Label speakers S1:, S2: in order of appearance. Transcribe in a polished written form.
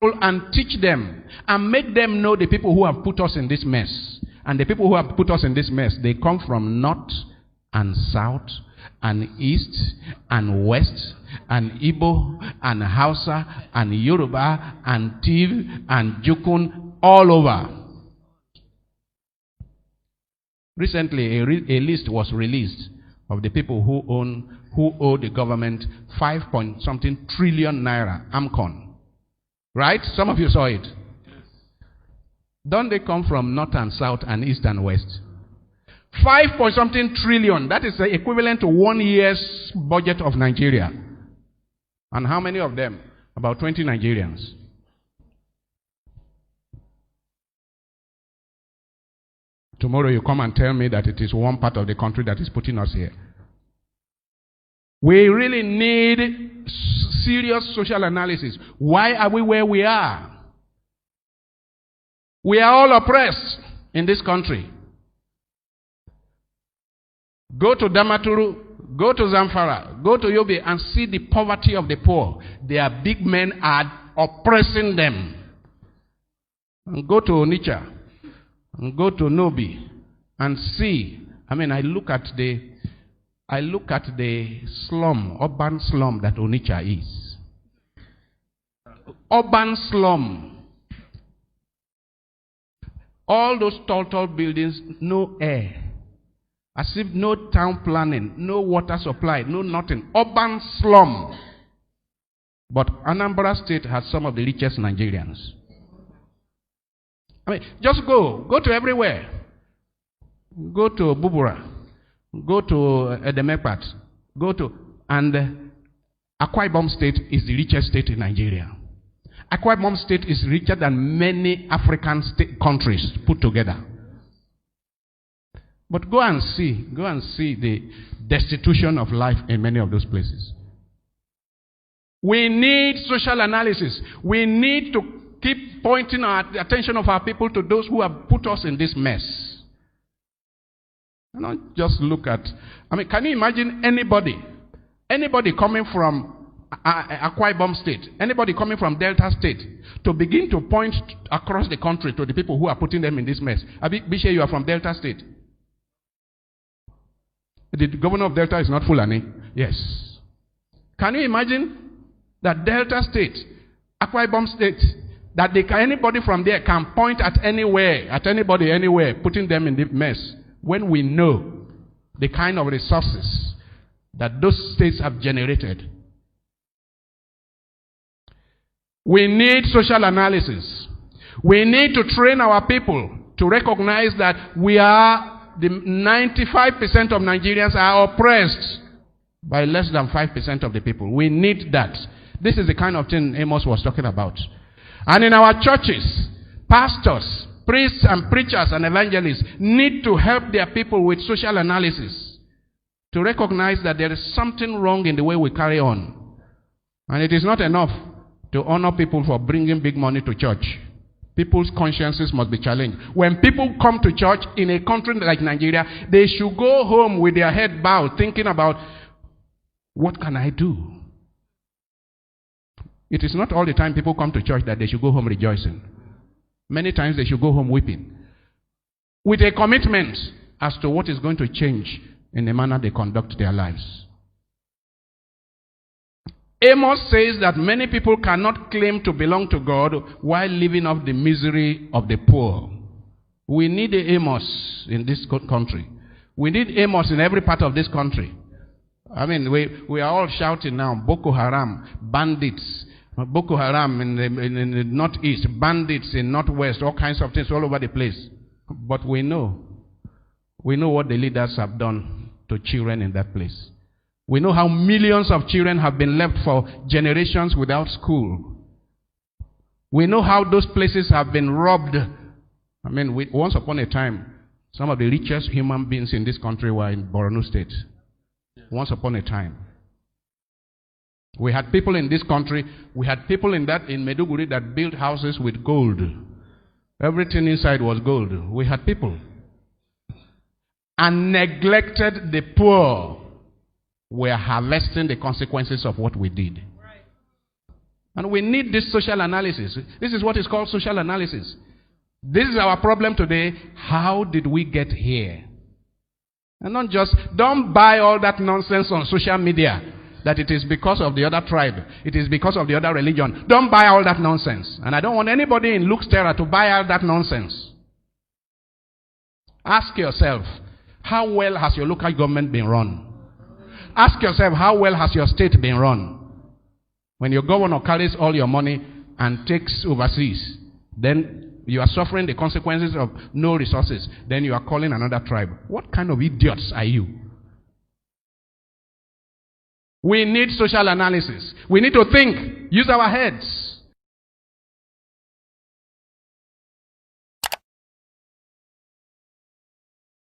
S1: and teach them and make them know the people who have put us in this mess. And the people who have put us in this mess, they come from north and south and east and west and Igbo and Hausa and Yoruba and Tiv and Jukun, all over. Recently, a list was released of the people who owe the government 5-point-something trillion naira, AMCON. Right? Some of you saw it. Don't they come from north and south and east and west? 5-point-something trillion. That is the equivalent to 1 year's budget of Nigeria. And how many of them? About 20 Nigerians. Tomorrow you come and tell me that it is one part of the country that is putting us here. We really need serious social analysis. Why are we where we are? We are all oppressed in this country. Go to Damaturu, go to Zamfara, go to Yobe and see the poverty of the poor. Their big men are oppressing them. And go to Onitsha, and go to Nobi, and see. I look at the slum, urban slum that Onitsha is. Urban slum. All those tall buildings, no air. As if no town planning, no water supply, no nothing. Urban slum. But Anambra State has some of the richest Nigerians. Just go to everywhere. Go to Bubura. Go to Edemekpat. And Akwa Ibom State is the richest state in Nigeria. Akwa Ibom State is richer than many African countries put together. But go and see the destitution of life in many of those places. We need social analysis. We need to keep pointing the attention of our people to those who have put us in this mess. And not just look at, can you imagine anybody coming from Akwa Ibom State, anybody coming from Delta State, to begin to point across the country to the people who are putting them in this mess? Bishe, you are from Delta State. The governor of Delta is not Fulani. Yes. Can you imagine that Delta State, Akwa Ibom State, that anybody from there can point at anybody anywhere, putting them in the mess, when we know the kind of resources that those states have generated? We need social analysis. We need to train our people to recognize that the 95% of Nigerians are oppressed by less than 5% of the people. We need that. This is the kind of thing Amos was talking about. And in our churches, pastors, priests and preachers and evangelists need to help their people with social analysis to recognize that there is something wrong in the way we carry on. And it is not enough to honor people for bringing big money to church. People's consciences must be challenged. When people come to church in a country like Nigeria, they should go home with their head bowed, thinking about, what can I do? It is not all the time people come to church that they should go home rejoicing. Many times they should go home weeping, with a commitment as to what is going to change in the manner they conduct their lives. Amos says that many people cannot claim to belong to God while living off the misery of the poor. We need a Amos in this country. We need Amos in every part of this country. We are all shouting now, Boko Haram, bandits. Boko Haram in the northeast, bandits in northwest, all kinds of things all over the place. But we know what the leaders have done to children in that place. We know how millions of children have been left for generations without school. We know how those places have been robbed. Once upon a time, some of the richest human beings in this country were in Borno State. Once upon a time. We had people in this country, we had people in Maiduguri that built houses with gold. Everything inside was gold. We had people. And neglected the poor. We are harvesting the consequences of what we did. And we need this social analysis. This is what is called social analysis. This is our problem today. How did we get here? And don't buy all that nonsense on social media that it is because of the other tribe. It is because of the other religion. Don't buy all that nonsense. And I don't want anybody in Luke's Terror to buy all that nonsense. Ask yourself, how well has your local government been run? Ask yourself, how well has your state been run? When your governor carries all your money and takes overseas, then you are suffering the consequences of no resources. Then you are calling another tribe. What kind of idiots are you? We need social analysis. We need to think, use our heads.